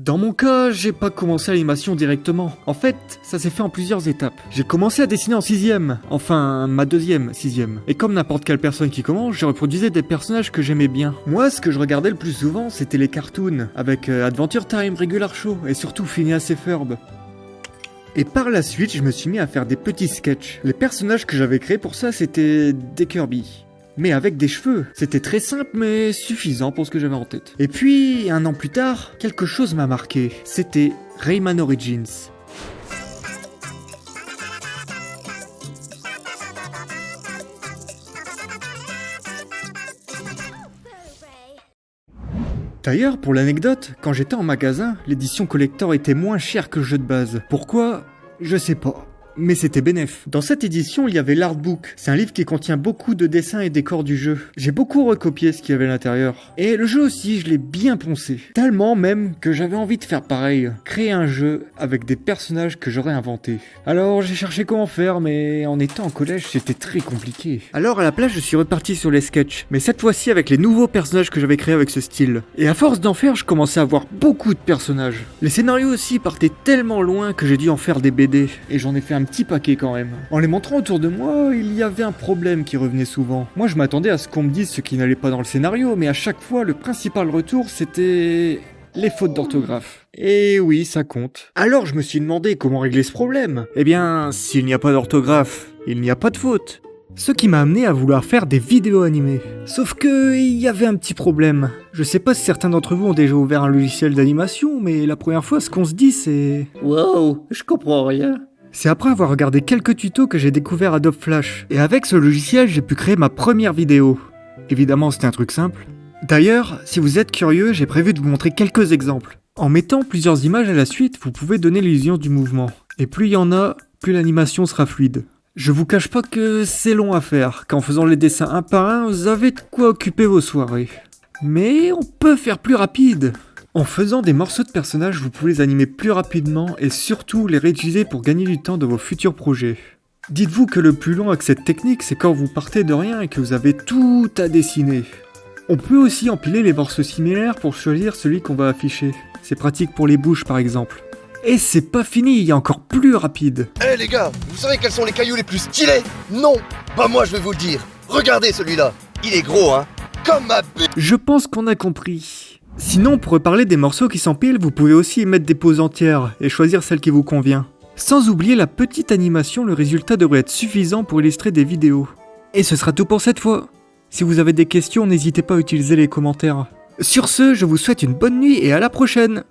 Dans mon cas, j'ai pas commencé l'animation directement. En fait, ça s'est fait en plusieurs étapes. J'ai commencé à dessiner en 6ème, enfin ma deuxième 6ème. Et comme n'importe quelle personne qui commence, je reproduisais des personnages que j'aimais bien. Moi, ce que je regardais le plus souvent, c'était les cartoons, avec Adventure Time, Regular Show, et surtout Phineas et Ferb. Et par la suite, je me suis mis à faire des petits sketchs. Les personnages que j'avais créés pour ça, c'était des Kirby. Mais avec des cheveux. C'était très simple mais suffisant pour ce que j'avais en tête. Et puis, un an plus tard, quelque chose m'a marqué. C'était Rayman Origins. D'ailleurs, pour l'anecdote, quand j'étais en magasin, l'édition collector était moins chère que le jeu de base. Pourquoi ? Je sais pas. Mais c'était bénef. Dans cette édition, il y avait l'artbook. C'est un livre qui contient beaucoup de dessins et décors du jeu. J'ai beaucoup recopié ce qu'il y avait à l'intérieur. Et le jeu aussi, je l'ai bien poncé. Tellement même que j'avais envie de faire pareil. Créer un jeu avec des personnages que j'aurais inventés. Alors j'ai cherché comment faire, mais en étant en collège, c'était très compliqué. Alors à la place, je suis reparti sur les sketchs. Mais cette fois-ci avec les nouveaux personnages que j'avais créés avec ce style. Et à force d'en faire, je commençais à avoir beaucoup de personnages. Les scénarios aussi partaient tellement loin que j'ai dû en faire des BD. Et j'en ai fait un petit paquet quand même. En les montrant autour de moi, il y avait un problème qui revenait souvent. Moi je m'attendais à ce qu'on me dise ce qui n'allait pas dans le scénario, mais à chaque fois le principal retour c'était les fautes d'orthographe. Et oui, ça compte. Alors je me suis demandé comment régler ce problème. Eh bien, s'il n'y a pas d'orthographe, il n'y a pas de faute. Ce qui m'a amené à vouloir faire des vidéos animées. Sauf que il y avait un petit problème. Je sais pas si certains d'entre vous ont déjà ouvert un logiciel d'animation, mais la première fois ce qu'on se dit c'est... Wow, je comprends rien. C'est après avoir regardé quelques tutos que j'ai découvert Adobe Flash. Et avec ce logiciel, j'ai pu créer ma première vidéo. Évidemment, c'était un truc simple. D'ailleurs, si vous êtes curieux, j'ai prévu de vous montrer quelques exemples. En mettant plusieurs images à la suite, vous pouvez donner l'illusion du mouvement. Et plus il y en a, plus l'animation sera fluide. Je vous cache pas que c'est long à faire, qu'en faisant les dessins un par un, vous avez de quoi occuper vos soirées. Mais on peut faire plus rapide. En faisant des morceaux de personnages, vous pouvez les animer plus rapidement et surtout les réutiliser pour gagner du temps de vos futurs projets. Dites-vous que le plus long avec cette technique, c'est quand vous partez de rien et que vous avez tout à dessiner. On peut aussi empiler les morceaux similaires pour choisir celui qu'on va afficher. C'est pratique pour les bouches par exemple. Et c'est pas fini, il y a encore plus rapide. Eh les gars, vous savez quels sont les cailloux les plus stylés? Non. Bah moi je vais vous le dire. Regardez celui-là. Il est gros hein. Comme ma b... Je pense qu'on a compris. Sinon, pour reparler des morceaux qui s'empilent, vous pouvez aussi y mettre des poses entières et choisir celle qui vous convient. Sans oublier la petite animation, le résultat devrait être suffisant pour illustrer des vidéos. Et ce sera tout pour cette fois. Si vous avez des questions, n'hésitez pas à utiliser les commentaires. Sur ce, je vous souhaite une bonne nuit et à la prochaine!